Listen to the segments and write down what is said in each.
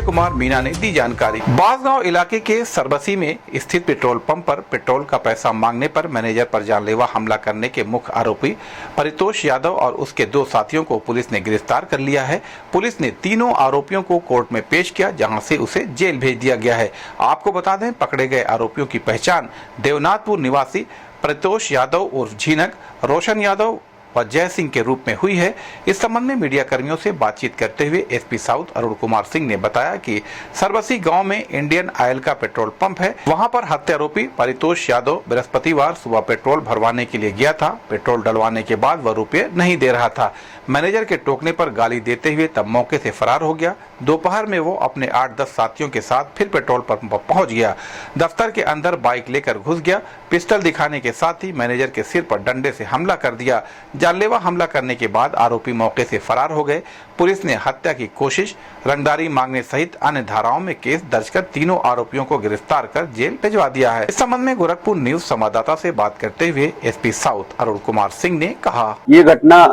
कुमार मीणा ने दी जानकारी। बांसगांव इलाके के सरबसी में स्थित पेट्रोल पंप पर पेट्रोल का पैसा मांगने पर मैनेजर पर जानलेवा हमला करने के मुख्य आरोपी परितोष यादव और उसके 2 साथियों को पुलिस ने गिरफ्तार कर लिया है। पुलिस ने तीनों आरोपियों को कोर्ट में पेश किया, जहां से उसे जेल भेज दिया गया है। आपको बता दें, पकड़े गए आरोपियों की पहचान देवनाथपुर निवासी परितोष यादव उर्फ झीनक, रोशन यादव व जय सिंह के रूप में हुई है। इस संबंध में मीडिया कर्मियों से बातचीत करते हुए एसपी साउथ अरुण कुमार सिंह ने बताया कि सरबसी गांव में इंडियन ऑयल का पेट्रोल पंप है। वहां पर हत्यारोपी परितोष यादव बृहस्पतिवार सुबह पेट्रोल भरवाने के लिए गया था। पेट्रोल डलवाने के बाद वह रुपये नहीं दे रहा था। मैनेजर के टोकने पर गाली देते हुए तब मौके से फरार हो गया। दोपहर में वो अपने 8-10 साथियों के साथ फिर पेट्रोल पंप पर पहुंच गया। दफ्तर के अंदर बाइक लेकर घुस गया। पिस्टल दिखाने के साथ ही मैनेजर के सिर पर डंडे से हमला कर दिया। जानलेवा हमला करने के बाद आरोपी मौके से फरार हो गए। पुलिस ने हत्या की कोशिश, रंगदारी मांगने सहित अन्य धाराओं में केस दर्ज कर तीनों आरोपियों को गिरफ्तार कर जेल भिजवा दिया है। इस संबंध में गोरखपुर न्यूज संवाददाता से बात करते हुए एसपी साउथ अरुण कुमार सिंह ने कहा, ये घटना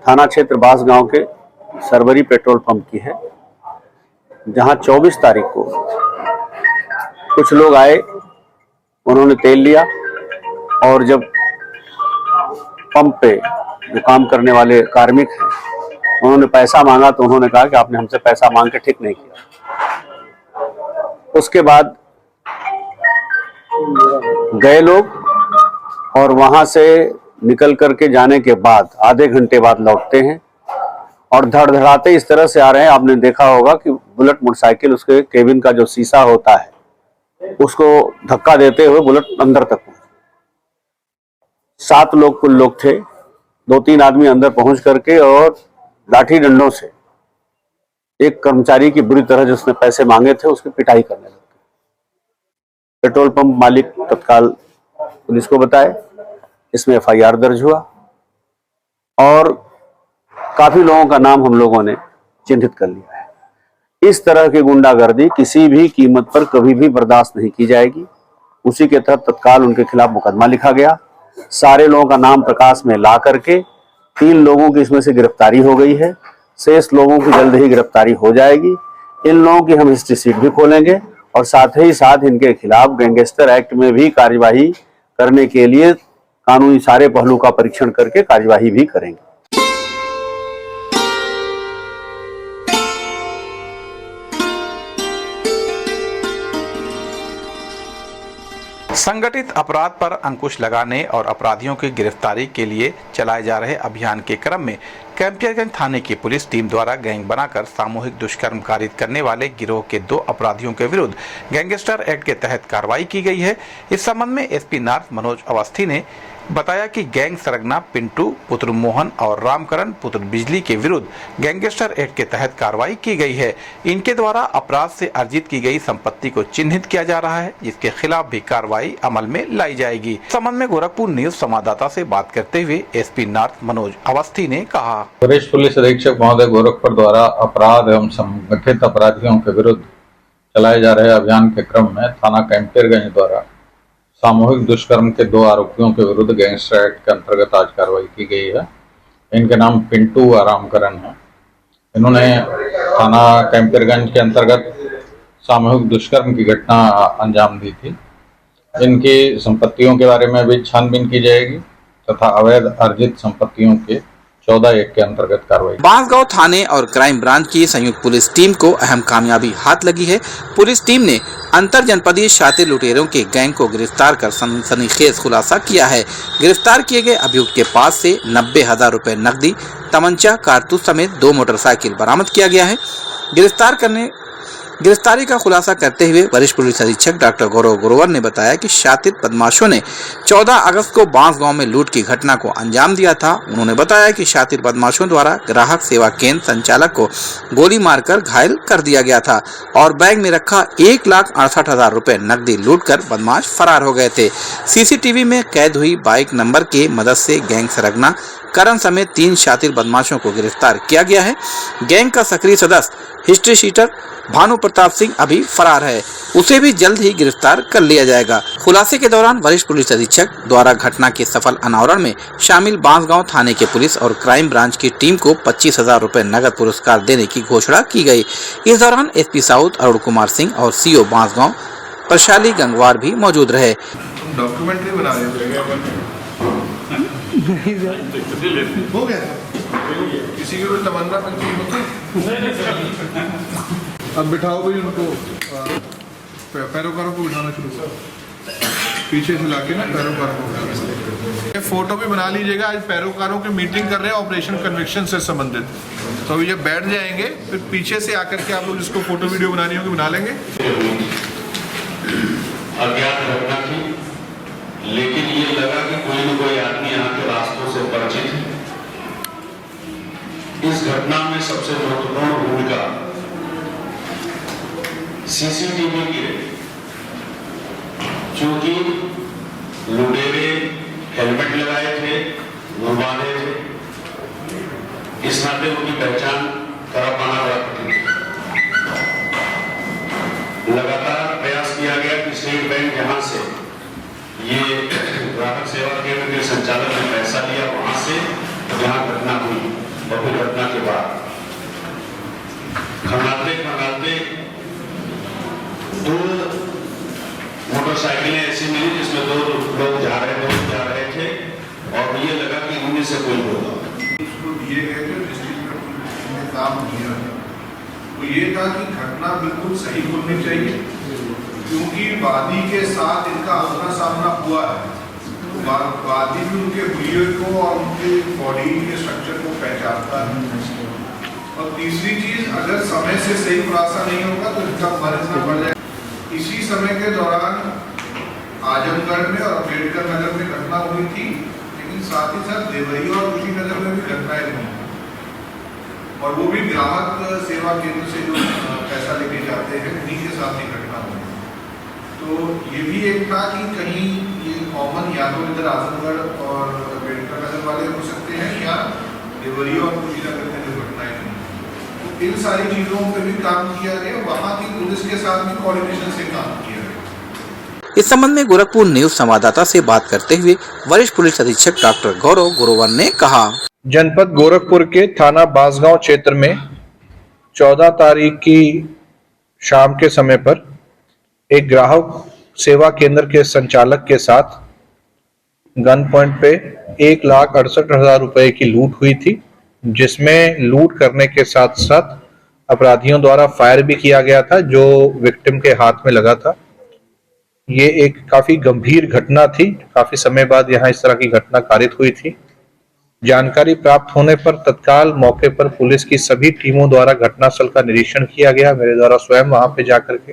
थाना क्षेत्र बांसगांव के सरवरी पेट्रोल पंप की है, जहां 24 तारीख को कुछ लोग आए, उन्होंने तेल लिया और जब पंप पे जो काम करने वाले कार्मिक हैं उन्होंने पैसा मांगा तो उन्होंने कहा कि आपने हमसे पैसा मांग के ठीक नहीं किया। उसके बाद गए लोग और वहां से निकल करके जाने के बाद आधे घंटे बाद लौटते हैं और धड़धड़ाते इस तरह से आ रहे हैं। आपने देखा होगा कि बुलेट मोटरसाइकिल, उसके केबिन का जो शीशा होता है उसको धक्का देते हुए बुलेट अंदर तक पहुंचे। 7 लोग कुल लोग थे। 2-3 आदमी अंदर पहुंच करके और लाठी डंडों से एक कर्मचारी की बुरी तरह जिसने पैसे मांगे थे उसकी पिटाई करने लगे। पेट्रोल पंप मालिक तत्काल पुलिस को बताए। इसमें FIR दर्ज हुआ और काफी लोगों का नाम हम लोगों ने चिन्हित कर लिया है। इस तरह की गुंडागर्दी किसी भी कीमत पर कभी भी बर्दाश्त नहीं की जाएगी। उसी के तहत तत्काल उनके खिलाफ मुकदमा लिखा गया। सारे लोगों का नाम प्रकाश में ला करके 3 लोगों की इसमें से गिरफ्तारी हो गई है। शेष लोगों की जल्द ही गिरफ्तारी हो जाएगी। इन लोगों की हम हिस्ट्री शीट भी खोलेंगे और साथ ही साथ इनके खिलाफ गैंगस्टर एक्ट में भी कार्यवाही करने के लिए कानूनी सारे पहलू का परीक्षण करके कार्यवाही भी करेंगे। संगठित अपराध पर अंकुश लगाने और अपराधियों की गिरफ्तारी के लिए चलाए जा रहे अभियान के क्रम में कैंपियरगंज थाने की पुलिस टीम द्वारा गैंग बनाकर सामूहिक दुष्कर्म कारित करने वाले गिरोह के 2 अपराधियों के विरुद्ध गैंगस्टर एक्ट के तहत कार्रवाई की गई है। इस संबंध में एसपी नॉर्थ मनोज अवस्थी ने बताया कि गैंग सरगना पिंटू पुत्र मोहन और रामकरण पुत्र बिजली के विरुद्ध गैंगस्टर एक्ट के तहत कार्रवाई की गई है। इनके द्वारा अपराध से अर्जित की गई संपत्ति को चिन्हित किया जा रहा है, जिसके खिलाफ भी कार्रवाई अमल में लाई जाएगी। इस संबंध में गोरखपुर न्यूज संवाददाता से बात करते हुए एसपी नॉर्थ मनोज अवस्थी ने कहा, वरिष्ठ पुलिस अधीक्षक महोदय गोरखपुर द्वारा अपराध एवं संगठित अपराधियों के विरुद्ध चलाए जा रहे अभियान के क्रम में थाना कैंपियरगंज द्वारा सामूहिक दुष्कर्म के 2 आरोपियों के विरुद्ध गैंगस्टर एक्ट के अंतर्गत आज कार्रवाई की गई है। इनके नाम पिंटू और रामकरण है। इन्होंने थाना कैंपियरगंज के अंतर्गत सामूहिक दुष्कर्म की घटना अंजाम दी थी। इनकी संपत्तियों के बारे में भी छानबीन की जाएगी तथा अवैध अर्जित संपत्तियों के 14(1) के अंतर्गत कार्रवाई। बांसगांव थाने और क्राइम ब्रांच की संयुक्त पुलिस टीम को अहम कामयाबी हाथ लगी है। पुलिस टीम ने अंतर जनपदीय शातिर लुटेरों के गैंग को गिरफ्तार कर सनसनीखेज खुलासा किया है। गिरफ्तार किए गए अभियुक्त के पास से 90,000 रुपए नकदी, तमंचा, कारतूस समेत 2 मोटरसाइकिल बरामद किया गया है। गिरफ्तारी का खुलासा करते हुए वरिष्ठ पुलिस अधीक्षक डॉक्टर गौरव गुरुवर ने बताया कि शातिर बदमाशों ने 14 अगस्त को बांसगांव में लूट की घटना को अंजाम दिया था। उन्होंने बताया कि शातिर बदमाशों द्वारा ग्राहक सेवा केंद्र संचालक को गोली मारकर घायल कर दिया गया था और बैग में रखा 1,68,000 रुपए नकदी लूटकर बदमाश फरार हो गए थे। सीसीटीवी में कैद हुई बाइक नंबर के मदद से गैंग सरगना करण समेत 3 शातिर बदमाशों को गिरफ्तार किया गया है। गैंग का सक्रिय सदस्य हिस्ट्री शीटर भानु प्रताप सिंह अभी फरार है, उसे भी जल्द ही गिरफ्तार कर लिया जाएगा। खुलासे के दौरान वरिष्ठ पुलिस अधीक्षक द्वारा घटना के सफल अनावरण में शामिल बांसगांव थाने के पुलिस और क्राइम ब्रांच की टीम को 25,000 रुपए नगद पुरस्कार देने की घोषणा की गई। इस दौरान एसपी साउथ अरुण कुमार सिंह और सीओ बांसगांव प्रशाली गंगवार भी मौजूद रहे। डॉक्यूमेंट्री बना रहे हो गया किसी की कोई तमन्ना अब बिठाओ भाई उनको पैरोकारों को बिठाना शुरू करो, पीछे से लाके ना पैरोकारों को बिठाना। फोटो भी बना लीजिएगा, आज पैरोकारों की मीटिंग कर रहे हैं ऑपरेशन कन्विक्शन से संबंधित, तो अभी जब बैठ जाएंगे फिर पीछे से आकर के आप लोग जिसको फोटो वीडियो बनानी होगी बना लेंगे। अज्ञात घटना थी, लेकिन ये लगा कि कोई न कोई आदमी यहाँ के रास्तों से परिचित है। इस घटना में सबसे महत्वपूर्ण भूमिका सीसीटीवी की रही, क्योंकि लुटेरे हेलमेट लगाए थे, घुमाने थे, इस नाते उनकी पहचान करा पाना बड़ा कठिन। लगातार प्रयास किया गया कि स्टेट बैंक जहां से ये ग्राहक सेवा केंद्र के संचालक ने पैसा लिया वहां से जहां घटना हुई और फिर घटना के बाद खंगालते दो मोटरसाइकिलें ऐसी मिली जिसमें दो लोग जा रहे थे और ये लगा कि उनमें से कोई होगा। उसको दिए गए थे जिस चीज में काम किया तो ये था कि घटना बिल्कुल सही होनी चाहिए, क्योंकि वादी के साथ इनका आमना सामना हुआ है, तो वादी भी उनके हुए को और उनके बॉडी के स्ट्रक्चर को पहचानता है। और तीसरी चीज, अगर समय से सही खुलासा नहीं होगा तो इनका मर्ज न बढ़ जाए। इसी समय के दौरान आजमगढ़ में और अम्बेडकर नगर में घटना हुई थी, लेकिन साथ ही साथ देवरी और कुशीनगर में भी घटनाएं हुई, और वो भी ग्राहक सेवा केंद्र से जो पैसा लेके जाते हैं उन्हीं के साथ ही घटना हुई। तो ये भी एक था कि कहीं ये कॉमन या तो इधर आजमगढ़ और अम्बेडकर नगर वाले हो सकते हैं या देवरी और कुशीनगर में जो घटनाएं हुई, तो इन सारी चीजों पर भी काम किया गया, वहाँ की पुलिस के साथ भी कोऑर्डिनेशन से काम किया गया। इस संबंध में गोरखपुर न्यूज संवाददाता से बात करते हुए वरिष्ठ पुलिस अधीक्षक डॉक्टर गौरव गुरुवर ने कहा, जनपद गोरखपुर के थाना बांसगांव क्षेत्र में 14 तारीख की शाम के समय पर एक ग्राहक सेवा केंद्र के संचालक के साथ गन पॉइंट पे 1,68,000 रुपए की लूट हुई थी, जिसमें लूट करने के साथ साथ अपराधियों द्वारा फायर भी किया गया था जो विक्टिम के हाथ में लगा था। ये एक काफी गंभीर घटना थी, काफी समय बाद यहाँ इस तरह की घटना कारित हुई थी। जानकारी प्राप्त होने पर तत्काल मौके पर पुलिस की सभी टीमों द्वारा घटनास्थल का निरीक्षण किया गया। मेरे द्वारा स्वयं वहां पे जाकर के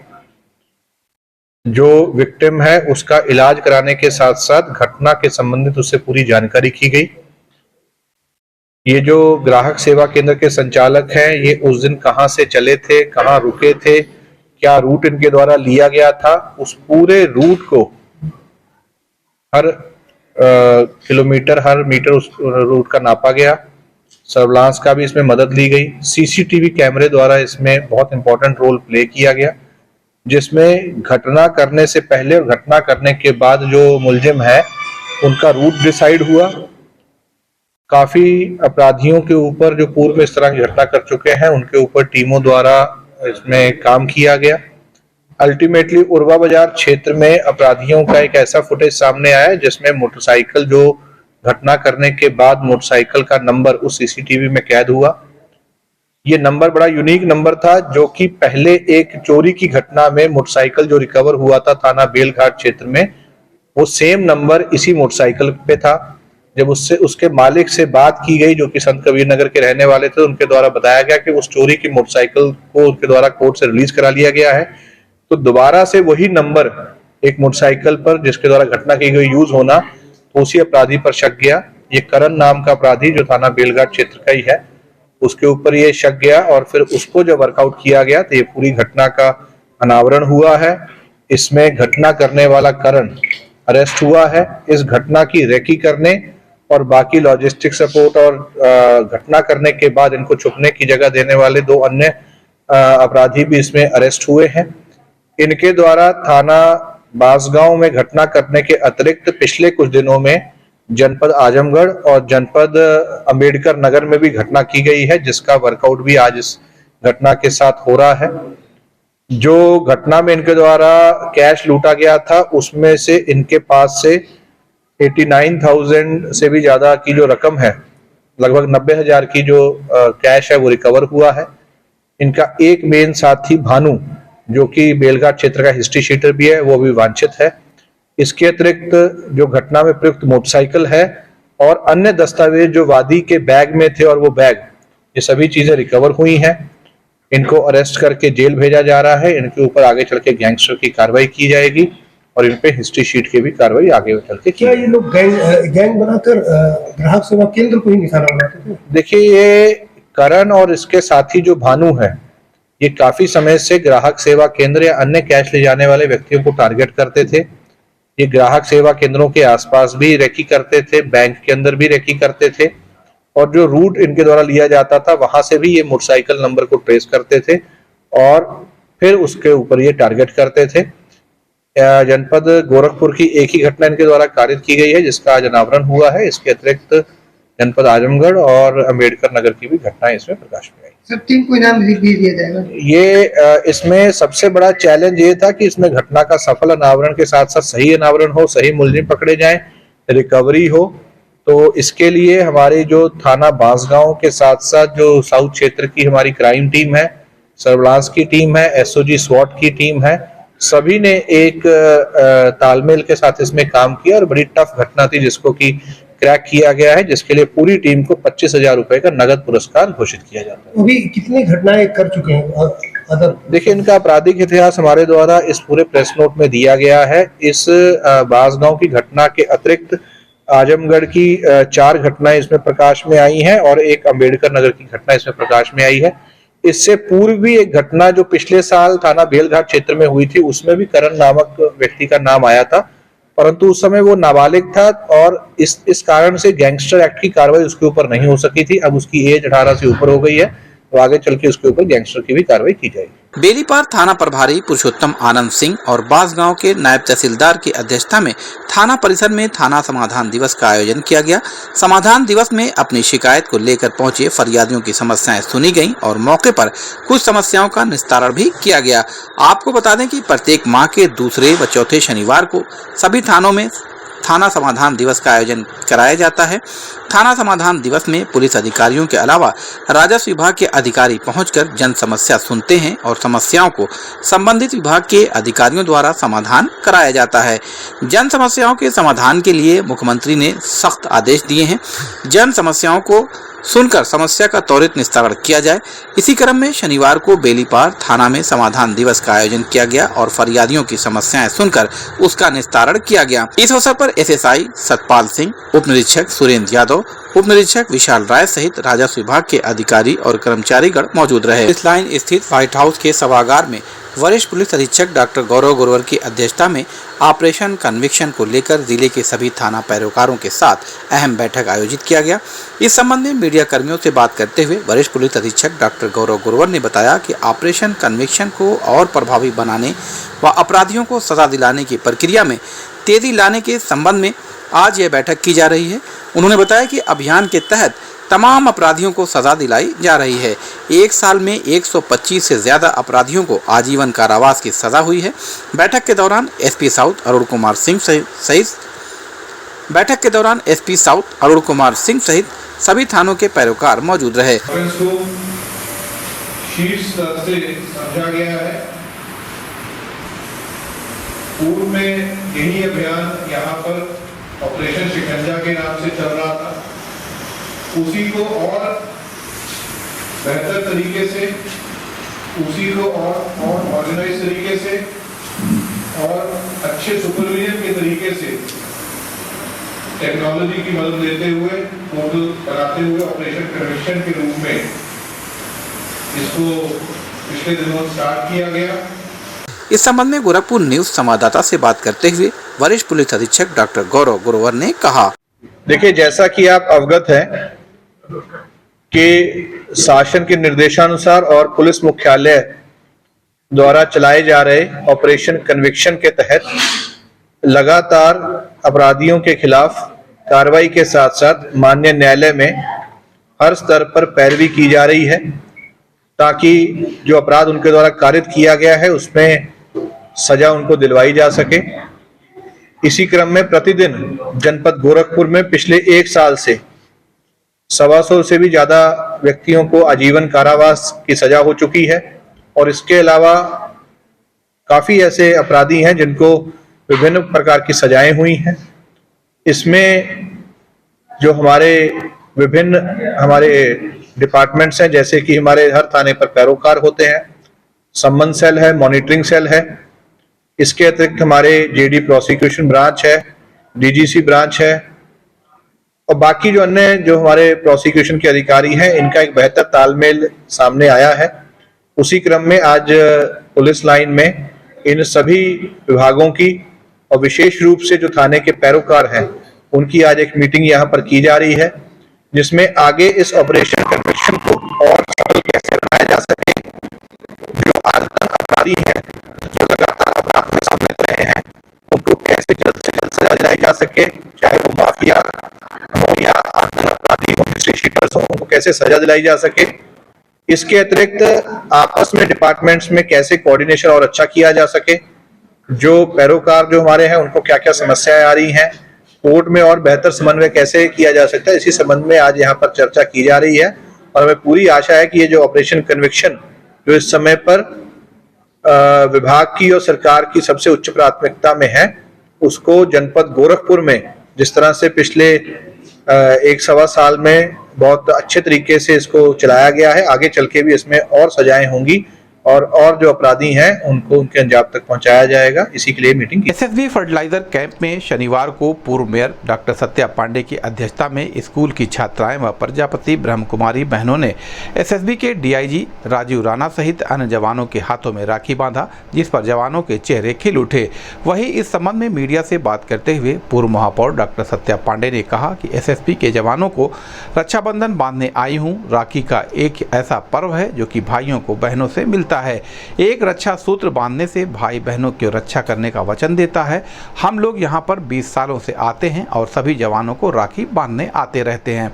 जो विक्टिम है उसका इलाज कराने के साथ साथ घटना के संबंधित उससे पूरी जानकारी की गई। ये जो ग्राहक सेवा केंद्र के संचालक हैं, ये उस दिन कहां से चले थे, कहां रुके थे, क्या रूट इनके द्वारा लिया गया था, उस पूरे रूट को हर किलोमीटर हर मीटर उस रूट का नापा गया। सर्विलांस का भी इसमें मदद ली गई। सीसीटीवी कैमरे द्वारा इसमें बहुत इंपॉर्टेंट रोल प्ले किया गया, जिसमें घटना करने से पहले और घटना करने के बाद जो मुलजिम है उनका रूट डिसाइड हुआ। काफी अपराधियों के ऊपर जो पूर्व में इस तरह की घटना कर चुके हैं उनके ऊपर टीमों द्वारा इसमें काम किया गया। अल्टीमेटली उर्वा बाजार क्षेत्र में अपराधियों का एक ऐसा फुटेज सामने आया जिसमें मोटरसाइकिल जो घटना करने के बाद मोटरसाइकिल का नंबर उस सीसीटीवी में कैद हुआ। ये नंबर बड़ा यूनिक नंबर था, जो कि पहले एक चोरी की घटना में मोटरसाइकिल जो रिकवर हुआ था थाना बेलघाट क्षेत्र में, वो सेम नंबर इसी मोटरसाइकिल पे था। जब उसके मालिक से बात की गई जो कि संत कबीर नगर के रहने वाले थे, उनके द्वारा बताया गया कि उस चोरी की मोटरसाइकिल को उनके द्वारा कोर्ट से रिलीज करा लिया गया है। तो दोबारा से वही नंबर एक मोटरसाइकिल पर जिसके द्वारा घटना की गई यूज होना, तो उसी अपराधी पर शक गया। ये करण नाम का अपराधी जो थाना बेलघाट क्षेत्र का ही है, उसके ऊपर ये शक गया और फिर उसको जब वर्कआउट किया गया तो ये पूरी घटना का अनावरण हुआ है। इसमें घटना करने वाला करण अरेस्ट हुआ है। इस घटना की रेकी करने और बाकी लॉजिस्टिक सपोर्ट और घटना करने के बाद इनको छुपने की जगह देने वाले दो अन्य अपराधी भी इसमें अरेस्ट हुए हैं। इनके द्वारा थाना बांसगांव में घटना करने के अतिरिक्त पिछले कुछ दिनों में जनपद आजमगढ़ और जनपद अंबेडकर नगर में भी घटना की गई है, जिसका वर्कआउट भी आज इस घटना के साथ हो रहा है। जो घटना में इनके द्वारा कैश लूटा गया था उसमें से इनके पास से 89,000 से भी ज्यादा की जो रकम है, लगभग 90,000 की जो कैश है वो रिकवर हुआ है। इनका एक मेन साथी भानु, जो कि बेलघाट क्षेत्र का हिस्ट्री शीटर भी है, वो भी वांछित है। इसके अतिरिक्त जो घटना में प्रयुक्त मोटरसाइकिल है और अन्य दस्तावेज जो वादी के बैग में थे और वो बैग, ये सभी चीजें रिकवर हुई हैं। इनको अरेस्ट करके जेल भेजा जा रहा है। इनके ऊपर आगे चल के गैंगस्टर की कार्रवाई की जाएगी और इन पे हिस्ट्री शीट की भी कार्रवाई आगे चल के की। क्या ये लोग गैंग बनाकर ग्राहक सेवा केंद्र को ही निशाना बनाते थे? देखिए, ये करण और इसके साथी जो भानु है, ये काफी समय से ग्राहक सेवा केंद्र या अन्य कैश ले जाने वाले व्यक्तियों को टारगेट करते थे। ये ग्राहक सेवा केंद्रों के आसपास भी रेकी करते थे, बैंक के अंदर भी रेकी करते थे और जो रूट इनके द्वारा लिया जाता था वहां से भी ये मोटरसाइकिल नंबर को ट्रेस करते थे और फिर उसके ऊपर ये टारगेट करते थे। जनपद गोरखपुर की एक ही घटना इनके द्वारा कारित की गई है, जिसका आज अनावरण हुआ है। इसके अतिरिक्त जनपद आजमगढ़ और अंबेडकर नगर की भी घटनाएं इसमें प्रकाश में आई। सब टीम को इनाम भी दिया जाएगा? ये इसमें सबसे बड़ा चैलेंज ये था कि इसमें घटना का सफल अनावरण के साथ साथ सही अनावरण हो, सही मुलजिम पकड़े जाएं, रिकवरी हो। तो इसके लिए हमारी जो थाना बांसगांव के साथ साथ जो साउथ क्षेत्र की हमारी क्राइम टीम है, सर्विलांस की टीम है, एसओजी स्वॉट की टीम है, सभी ने एक तालमेल के साथ इसमें काम किया और बड़ी टफ घटना थी जिसको कि क्रैक किया गया है, जिसके लिए पूरी टीम को 25,000 रुपए का नगद पुरस्कार घोषित किया जाता है। अभी कितनी घटनाएं कर चुके हैं अदर? देखिए, इनका आपराधिक इतिहास हमारे द्वारा इस पूरे प्रेस नोट में दिया गया है। इस बांसगांव की घटना के अतिरिक्त आजमगढ़ की 4 घटनाएं इसमें प्रकाश में आई हैं और एक अंबेडकर नगर की घटना इसमें प्रकाश में आई है। इससे पूर्व भी एक घटना जो पिछले साल थाना बेलघाट क्षेत्र में हुई थी, उसमें भी करण नामक व्यक्ति का नाम आया था, परंतु उस समय वो नाबालिग था और इस कारण से गैंगस्टर एक्ट की कार्रवाई उसके ऊपर नहीं हो सकी थी। अब उसकी एज 18 से ऊपर हो गई है, तो आगे चल के उसके ऊपर गैंगस्टर की भी कार्रवाई की जाएगी। बेलीपार थाना प्रभारी पुरुषोत्तम आनंद सिंह और बांसगांव के नायब तहसीलदार की अध्यक्षता में थाना परिसर में थाना समाधान दिवस का आयोजन किया गया। समाधान दिवस में अपनी शिकायत को लेकर पहुंचे फरियादियों की समस्याएं सुनी गईं और मौके पर कुछ समस्याओं का निस्तारण भी किया गया। आपको बता दें कि प्रत्येक माह के दूसरे व चौथे शनिवार को सभी थानों में थाना समाधान दिवस का आयोजन कराया जाता है। थाना समाधान दिवस में पुलिस अधिकारियों के अलावा राजस्व विभाग के अधिकारी पहुंचकर जन समस्या सुनते हैं और समस्याओं को संबंधित विभाग के अधिकारियों द्वारा समाधान कराया जाता है। जन समस्याओं के समाधान के लिए मुख्यमंत्री ने सख्त आदेश दिए हैं। जन समस्याओं को सुनकर समस्या का त्वरित निस्तारण किया जाए। इसी क्रम में शनिवार को बेलीपार थाना में समाधान दिवस का आयोजन किया गया और फरियादियों की समस्याएं सुनकर उसका निस्तारण किया गया। इस अवसर पर एसएसआई सतपाल सिंह, उप निरीक्षक सुरेंद्र यादव, उप निरीक्षक विशाल राय सहित राजस्व विभाग के अधिकारी और कर्मचारीगण मौजूद रहे। इस लाइन स्थित व्हाइट हाउस के सभागार में वरिष्ठ पुलिस अधीक्षक डॉक्टर गौरव गुरवर की अध्यक्षता में ऑपरेशन कन्विक्शन को लेकर जिले के सभी थाना पैरोकारों के साथ अहम बैठक आयोजित किया गया। इस संबंध में मीडिया कर्मियों से बात करते हुए वरिष्ठ पुलिस अधीक्षक डॉक्टर गौरव गुरवर ने बताया कि ऑपरेशन कन्विक्शन को और प्रभावी बनाने व अपराधियों को सजा दिलाने की प्रक्रिया में तेजी लाने के संबंध में आज यह बैठक की जा रही है। उन्होंने बताया कि अभियान के तहत तमाम अपराधियों को सजा दिलाई जा रही है। एक साल में 125 से ज्यादा अपराधियों को आजीवन कारावास की सजा हुई है। बैठक के दौरान एसपी साउथ अरुण कुमार सिंह सहित सभी थानों के पैरोकार मौजूद रहे। शीर्ष स्तर से समझा गया है। पूर्व में यही अभियान यहाँ पर ऑपरेशन शिकंजा के नाम से चल रहा था। उसी को और बेहतर तरीके से, उसी को और ऑर्गेनाइज तरीके से और अच्छे सुपरविजन के तरीके से टेक्नोलॉजी की मदद लेते हुए, पोर्टल बनाते हुए ऑपरेशन कन्विक्शन के रूप में इसको पिछले दिनों स्टार्ट किया गया। इस संबंध में गोरखपुर न्यूज संवाददाता से बात करते हुए वरिष्ठ पुलिस अधीक्षक डॉक्टर गौरव गुरवर ने कहा। देखिए, जैसा कि आप अवगत हैं के शासन के निर्देशानुसार और पुलिस मुख्यालय द्वारा चलाए जा रहे ऑपरेशन कन्विक्शन के तहत लगातार अपराधियों के खिलाफ कार्रवाई के साथ साथ माननीय न्यायालय में हर स्तर पर पैरवी की जा रही है, ताकि जो अपराध उनके द्वारा कारित किया गया है उसमें सजा उनको दिलवाई जा सके। इसी क्रम में प्रतिदिन जनपद गोरखपुर में पिछले 1 साल से 125 से भी ज्यादा व्यक्तियों को आजीवन कारावास की सजा हो चुकी है, और इसके अलावा काफी ऐसे अपराधी हैं जिनको विभिन्न प्रकार की सजाएं हुई हैं। इसमें जो हमारे डिपार्टमेंट्स हैं, जैसे कि हमारे हर थाने पर पैरोकार होते हैं, संबंध सेल है, मॉनिटरिंग सेल है, इसके अतिरिक्त हमारे जेडी प्रोसिक्यूशन ब्रांच है, डीजीसी ब्रांच है, और बाकी जो अन्य जो हमारे प्रोसिक्यूशन के अधिकारी हैं, इनका एक बेहतर तालमेल सामने आया है। उसी क्रम में आज पुलिस लाइन में इन सभी विभागों की और विशेष रूप से जो थाने के पैरोकार हैं उनकी आज एक मीटिंग यहाँ पर की जा रही है, जिसमें आगे इस ऑपरेशन कन्विक्शन को और सफल कैसे बनाया जा सके, जो आजकल अपराधी हैं जो लगातार अपराध में सम्मिलित रहे हैं उनको कैसे जल्द से जल्द सजा दिलाई जा सके, चाहे वो माफिया हो या आजकल अपराधी हो, हिस्ट्री शीटर्स हो, उनको कैसे सजा दिलाई जा सके। इसके अतिरिक्त आपस में डिपार्टमेंट्स में कैसे कोऑर्डिनेशन और अच्छा किया जा सके, जो पैरोकार जो हमारे हैं उनको क्या क्या समस्याएं आ रही हैं, कोर्ट में और बेहतर समन्वय कैसे किया जा सकता है, इसी संबंध में आज यहाँ पर चर्चा की जा रही है। और हमें पूरी आशा है कि ये जो ऑपरेशन कन्विक्शन जो इस समय पर विभाग की और सरकार की सबसे उच्च प्राथमिकता में है, उसको जनपद गोरखपुर में जिस तरह से पिछले 1-1.25 साल में बहुत अच्छे तरीके से इसको चलाया गया है, आगे चल के भी इसमें और सजाएं होंगी और जो अपराधी हैं उनको उनके अंजाम तक पहुंचाया जाएगा। इसी के लिए मीटिंग की। एसएसबी फर्टिलाइजर कैंप में शनिवार को पूर्व मेयर डॉक्टर सत्या पांडे की अध्यक्षता में स्कूल की छात्राएं व प्रजापति ब्रह्म कुमारी बहनों ने एसएसबी के डीआईजी राजीव राणा सहित अन्य जवानों के हाथों में राखी बांधा, जिस पर जवानों के चेहरे खिल उठे। वहीं इस संबंध में मीडिया से बात करते हुए पूर्व महापौर डॉक्टर सत्या पांडे ने कहा कि एसएसबी के जवानों को रक्षाबंधन बांधने आई हूँ। राखी का एक ऐसा पर्व है जो कि भाइयों को बहनों से मिलता है। एक रक्षा सूत्र बांधने से भाई बहनों की रक्षा करने का वचन देता है। हम लोग यहाँ पर 20 सालों से आते हैं और सभी जवानों को राखी बांधने आते रहते हैं।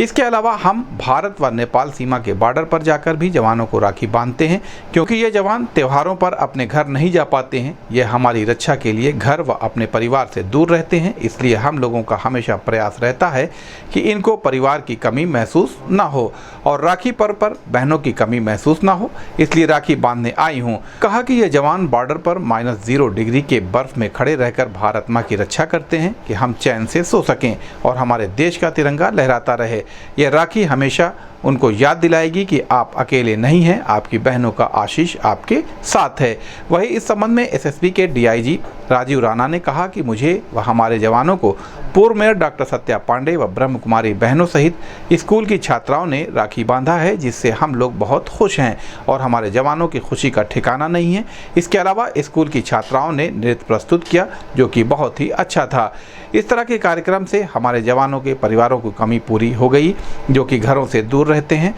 इसके अलावा हम भारत व नेपाल सीमा के बॉर्डर पर जाकर भी जवानों को राखी बांधते हैं, क्योंकि ये जवान त्योहारों पर अपने घर नहीं जा पाते हैं। ये हमारी रक्षा के लिए घर व अपने परिवार से दूर रहते हैं, इसलिए हम लोगों का हमेशा प्रयास रहता है कि इनको परिवार की कमी महसूस ना हो और राखी पर्व पर बहनों की कमी महसूस ना हो, इसलिए राखी बांधने आई हूँ। कहा कि ये जवान बॉर्डर पर -0 डिग्री के बर्फ में खड़े रहकर भारत माँ की रक्षा करते हैं कि हम चैन से सो सकें और हमारे देश का तिरंगा लहराता रहे। यह राखी हमेशा उनको याद दिलाएगी कि आप अकेले नहीं हैं, आपकी बहनों का आशीष आपके साथ है। वहीं इस संबंध में एसएसबी के डीआईजी राजीव राणा ने कहा कि मुझे व हमारे जवानों को पूर्व मेयर डॉक्टर सत्या पांडे व ब्रह्म कुमारी बहनों सहित स्कूल की छात्राओं ने राखी बांधा है, जिससे हम लोग बहुत खुश हैं और हमारे जवानों की खुशी का ठिकाना नहीं है। इसके अलावा स्कूल की छात्राओं ने नृत्य प्रस्तुत किया, जो कि बहुत ही अच्छा था। इस तरह के कार्यक्रम से हमारे जवानों के परिवारों की कमी पूरी हो गई, जो कि घरों से दूर रहते हैं।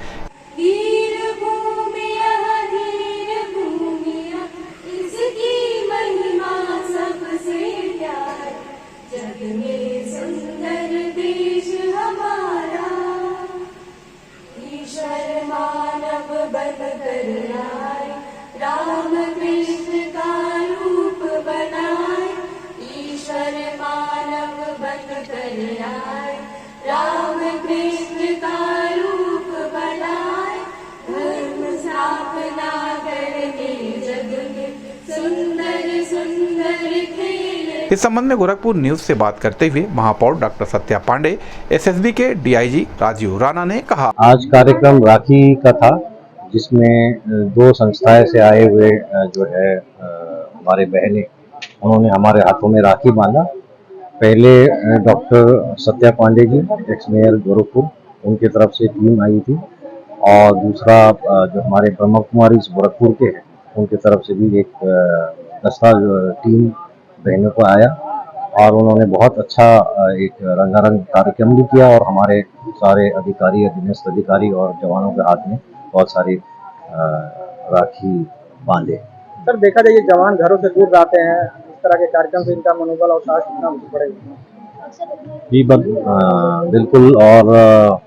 राम कृष्ण का रूप बनाए, ईश्वर मानव बन कर आए। राम कृष्ण का रूप बनाए, धर्म स्थापना करने जग में सुंदर सुंदर खेल। इस संबंध में गोरखपुर न्यूज से बात करते हुए महापौर डॉक्टर सत्या पांडे, एसएसबी के डीआईजी राजीव राणा ने कहा, आज कार्यक्रम राखी का था, जिसमें 2 संस्थाएं से आए हुए जो है हमारे बहनें, उन्होंने हमारे हाथों में राखी बांधा। पहले doctor Satya Pandey ji, x mayor Gorakhpur, उनकी तरफ से टीम आई थी, और दूसरा जो हमारे ब्रह्म कुमारी गोरखपुर के हैं, उनकी तरफ से भी एक दस्ता टीम बहनों को आया, और उन्होंने बहुत अच्छा एक रंगारंग कार्यक्रम भी किया और हमारे सारे अधिकारी, अधीनस्थ अधिकारी और जवानों के हाथ में बहुत सारी राखी बांधे। सर देखा जाए जवान घरों से दूर रहते हैं, इस तरह के कार्यक्रम से इनका मनोबल और साहस कितना बढ़ेगा? जी बिल्कुल। और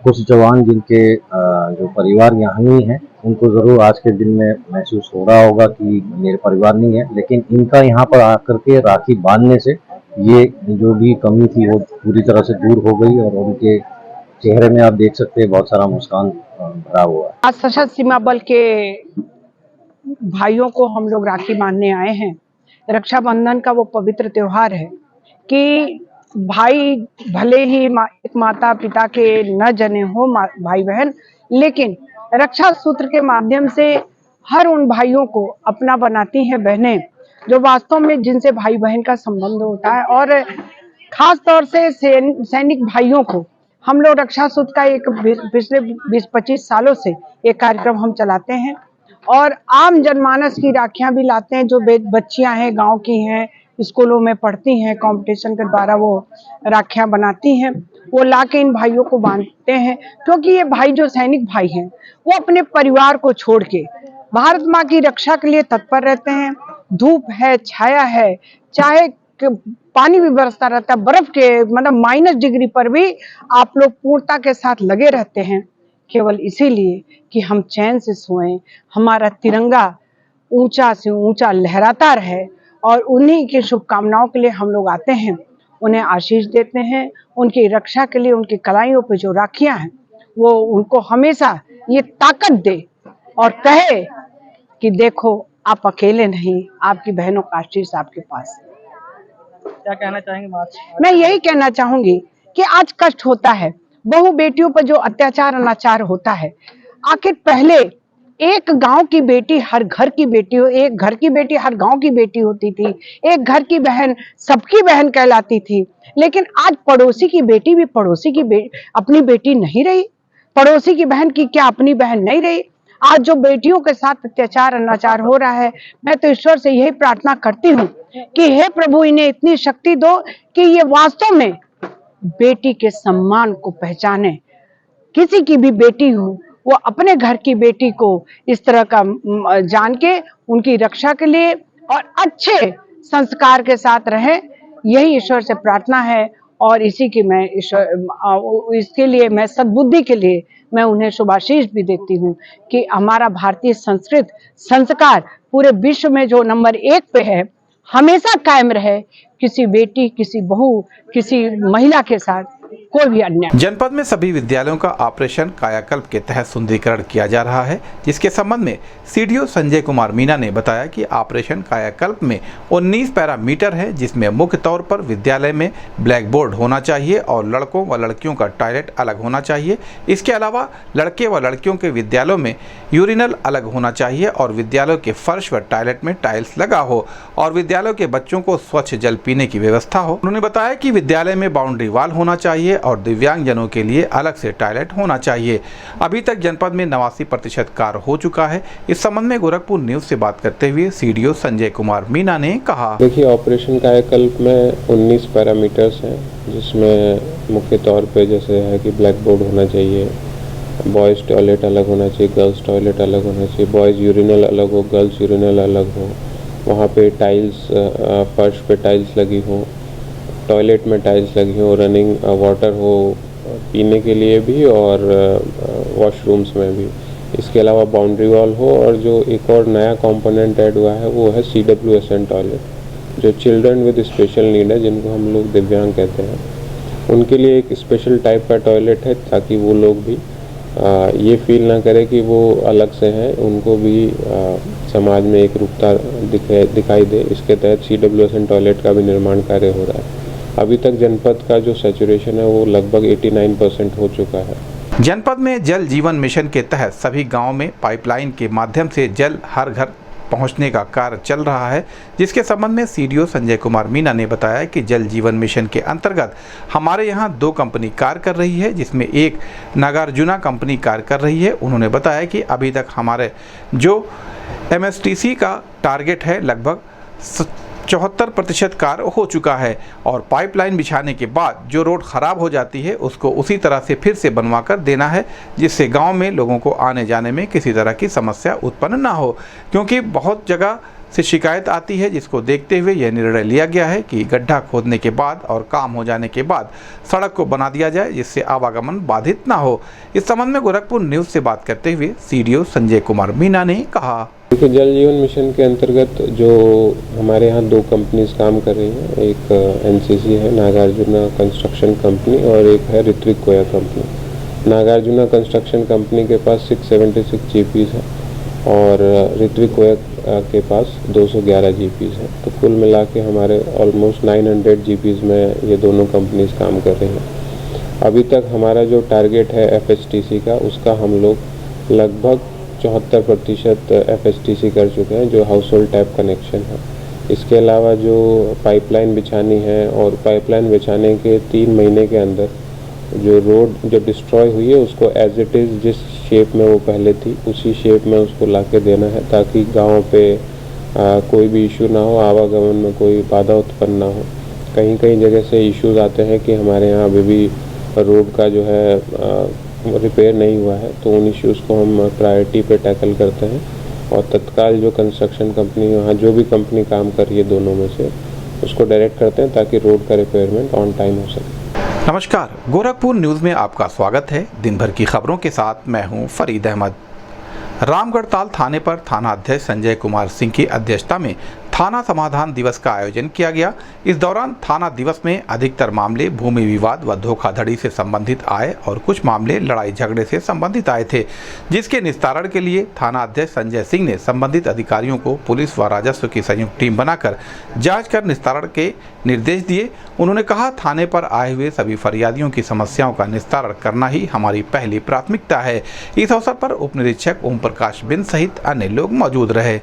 कुछ जवान जिनके जो परिवार यहाँ नहीं है उनको ज़रूर आज के दिन में महसूस हो रहा होगा कि मेरे परिवार नहीं है, लेकिन इनका यहाँ पर आकर के राखी बांधने से ये जो भी कमी थी वो पूरी तरह से दूर हो गई और उनके चेहरे में आप देख सकते हैं बहुत सारा मुस्कान भरा हुआ है। आज सशस्त्र सीमा बल के भाइयों को हम लोग राखी बांधने आए हैं। रक्षाबंधन का वो पवित्र त्योहार है कि भाई भले ही एक माता पिता के न जने हो भाई बहन, लेकिन रक्षा सूत्र के माध्यम से हर उन भाइयों को अपना बनाती हैं बहनें, जो वास्तव में जिनसे भाई बहन का संबंध होता है। और खास तौर से सैनिक भाइयों को हम लोग रक्षा सूत्र का एक पिछले 20-25 सालों से एक कार्यक्रम हम चलाते हैं और आम जनमानस की राखियां भी लाते हैं। जो बच्चियां हैं, गांव की हैं, स्कूलों में पढ़ती हैं, कंपटीशन के द्वारा वो राखियां बनाती हैं, वो लाके इन भाइयों को बांधते हैं। क्योंकि ये भाई जो सैनिक भाई हैं वो अपने परिवार को छोड़ के भारत माँ की रक्षा के लिए तत्पर रहते हैं। धूप है, छाया है, चाहे पानी भी बरसता रहता है, बर्फ के मतलब -डिग्री पर भी आप लोग पूर्णता के साथ लगे रहते हैं, केवल इसीलिए कि हम चैन से सोएं, हमारा तिरंगा ऊंचा से ऊंचा लहराता रहे। और उन्हीं की शुभकामनाओं के लिए हम लोग आते हैं, उन्हें आशीष देते हैं। उनकी रक्षा के लिए उनकी कलाइयों पे जो राखियां हैं वो उनको हमेशा ये ताकत दे और कहे कि देखो आप अकेले नहीं, आपकी बहनों का आशीष आपके पास है। क्या कहना चाहेंगे? मैं यही कहना चाहूंगी कि आज कष्ट होता है, बहु बेटियों पर जो अत्याचार अनाचार होता है। आखिर पहले एक गांव की बेटी हर घर की बेटी हो, एक घर की बेटी हर गांव की बेटी होती थी, एक घर की बहन सबकी बहन कहलाती थी। लेकिन आज पड़ोसी की बेटी भी पड़ोसी की अपनी बेटी नहीं रही, पड़ोसी की बहन की क्या अपनी बहन नहीं रही। आज जो बेटियों के साथ अत्याचार अनाचार हो रहा है, मैं तो ईश्वर से यही प्रार्थना करती हूँ कि हे प्रभु इन्हें इतनी शक्ति दो कि ये वास्तव में बेटी के सम्मान को पहचाने। किसी की भी बेटी हो वो अपने घर की बेटी को इस तरह का जान के उनकी रक्षा के लिए और अच्छे संस्कार के साथ रहे, यही ईश्वर से प्रार्थना है। और इसी की मैं इसके लिए मैं सद्बुद्धि के लिए मैं उन्हें शुभाशीष भी देती हूँ कि हमारा भारतीय संस्कार पूरे विश्व में जो नंबर 1 पे है हमेशा कायम रहे। किसी बेटी, किसी बहू, किसी महिला के साथ कोई भी अन्याय। जनपद में सभी विद्यालयों का ऑपरेशन कायाकल्प के तहत सुंदरीकरण किया जा रहा है, जिसके संबंध में सीडीओ संजय कुमार मीना ने बताया कि ऑपरेशन कायाकल्प में 19 पैरामीटर है, जिसमें मुख्य तौर पर विद्यालय में ब्लैक बोर्ड होना चाहिए और लड़कों व लड़कियों का टॉयलेट अलग होना चाहिए। इसके अलावा लड़के व लड़कियों के विद्यालयों में यूरिनल अलग होना चाहिए और विद्यालयों के फर्श व टॉयलेट में टाइल्स लगा हो और विद्यालयों के बच्चों को स्वच्छ जल पीने की व्यवस्था हो। उन्होंने बताया कि विद्यालय में बाउंड्री वॉल होना चाहिए और दिव्यांग जनों के लिए अलग से टॉयलेट होना चाहिए। अभी तक जनपद में 89% कार्य हो चुका है। इस संबंध में गोरखपुर न्यूज से बात करते हुए सीडीओ संजय कुमार मीना ने कहा, देखिए ऑपरेशन कायाकल्प में 19 पैरामीटर्स हैं, जिसमें मुख्य तौर पे जैसे है कि ब्लैक बोर्ड होना चाहिए, बॉयज़ टॉयलेट अलग होना चाहिए, गर्ल्स टॉयलेट अलग होना चाहिए, बॉयज़ यूरिनल अलग हो, गर्ल्स यूरिनल अलग हो, वहाँ पे टाइल्स फर्श पे टाइल्स लगी हो, टॉयलेट में टाइल्स लगी हो, रनिंग वाटर हो पीने के लिए भी और वॉशरूम्स में भी। इसके अलावा बाउंड्री वॉल हो और जो एक और नया कंपोनेंट ऐड हुआ है वो है CWSN टॉयलेट, जो चिल्ड्रन विद स्पेशल नीड है, जिनको हम लोग दिव्यांग कहते हैं, उनके लिए एक स्पेशल टाइप का टॉयलेट है, ताकि वो लोग भी ये फील ना करे कि वो अलग से हैं, उनको भी समाज में एक रूपता दिखाई दे। इसके तहत CWSN टॉयलेट का भी निर्माण कार्य हो रहा है। अभी तक जनपद का जो सैचुरेशन है वो लगभग 89% हो चुका है। जनपद में जल जीवन मिशन के तहत सभी गाँव में पाइपलाइन के माध्यम से जल हर घर पहुंचने का कार्य चल रहा है, जिसके संबंध में सीडीओ संजय कुमार मीना ने बताया कि जल जीवन मिशन के अंतर्गत हमारे यहां 2 कंपनी कार्य कर रही है, जिसमें एक नागार्जुना कंपनी कार्य कर रही है। उन्होंने बताया कि अभी तक हमारे जो MSTC का टारगेट है लगभग 74% कार्य हो चुका है और पाइपलाइन बिछाने के बाद जो रोड खराब हो जाती है उसको उसी तरह से फिर से बनवा कर देना है, जिससे गांव में लोगों को आने जाने में किसी तरह की समस्या उत्पन्न ना हो, क्योंकि बहुत जगह से शिकायत आती है, जिसको देखते हुए यह निर्णय लिया गया है कि गड्ढा खोदने के बाद और काम हो जाने के बाद सड़क को बना दिया जाए, जिससे आवागमन बाधित ना हो। इस संबंध में गोरखपुर न्यूज से बात करते हुए सीडीओ संजय कुमार मीना ने कहा, देखिए, जल जीवन मिशन के अंतर्गत जो हमारे यहाँ 2 कंपनीज काम कर रही हैं, एक एनसीसी है नागार्जुना कंस्ट्रक्शन कंपनी और एक है ऋत्विक कोया कंपनी। नागार्जुना कंस्ट्रक्शन कंपनी के पास 676 जीपीज है और ऋत्विक कोया के पास 211 जीपीज है। तो कुल मिला के हमारे ऑलमोस्ट 900 जीपीज में ये दोनों कंपनीज काम कर रही हैं। अभी तक हमारा जो टारगेट है एफएसटीसी का, उसका हम लोग लगभग 74% एफएसटीसी कर चुके हैं, जो हाउस होल्ड टैप कनेक्शन है। इसके अलावा जो पाइपलाइन बिछानी है और पाइपलाइन बिछाने के 3 महीने के अंदर जो रोड जो डिस्ट्रॉय हुई है उसको एज इट इज़ जिस शेप में वो पहले थी उसी शेप में उसको ला के देना है, ताकि गांव पे कोई भी इशू ना हो, आवागमन में कोई बाधा उत्पन्न ना हो। कहीं कहीं जगह से इश्यूज आते हैं कि हमारे यहाँ अभी भी रोड का जो है रिपेयर नहीं हुआ है, तो उन इश्यूज़ को हम प्रायोरिटी पे टैकल करते हैं और तत्काल जो कंस्ट्रक्शन कंपनी वहाँ जो भी कंपनी काम कर रही है दोनों में से उसको डायरेक्ट करते हैं ताकि रोड का रिपेयरमेंट ऑन टाइम हो सके। नमस्कार, गोरखपुर न्यूज में आपका स्वागत है। दिन भर की खबरों के साथ मैं हूं फरीद अहमद। रामगढ़ताल थाने पर थाना अध्यक्ष संजय कुमार सिंह की अध्यक्षता में थाना समाधान दिवस का आयोजन किया गया। इस दौरान थाना दिवस में अधिकतर मामले भूमि विवाद व धोखाधड़ी से संबंधित आए और कुछ मामले लड़ाई झगड़े से संबंधित आए थे, जिसके निस्तारण के लिए थाना अध्यक्ष संजय सिंह ने संबंधित अधिकारियों को पुलिस व राजस्व की संयुक्त टीम बनाकर जांच कर निस्तारण के निर्देश दिए। उन्होंने कहा, थाने पर आए हुए सभी फरियादियों की समस्याओं का निस्तारण करना ही हमारी पहली प्राथमिकता है। इस अवसर पर उप निरीक्षक ओम प्रकाश बिंद सहित अन्य लोग मौजूद रहे।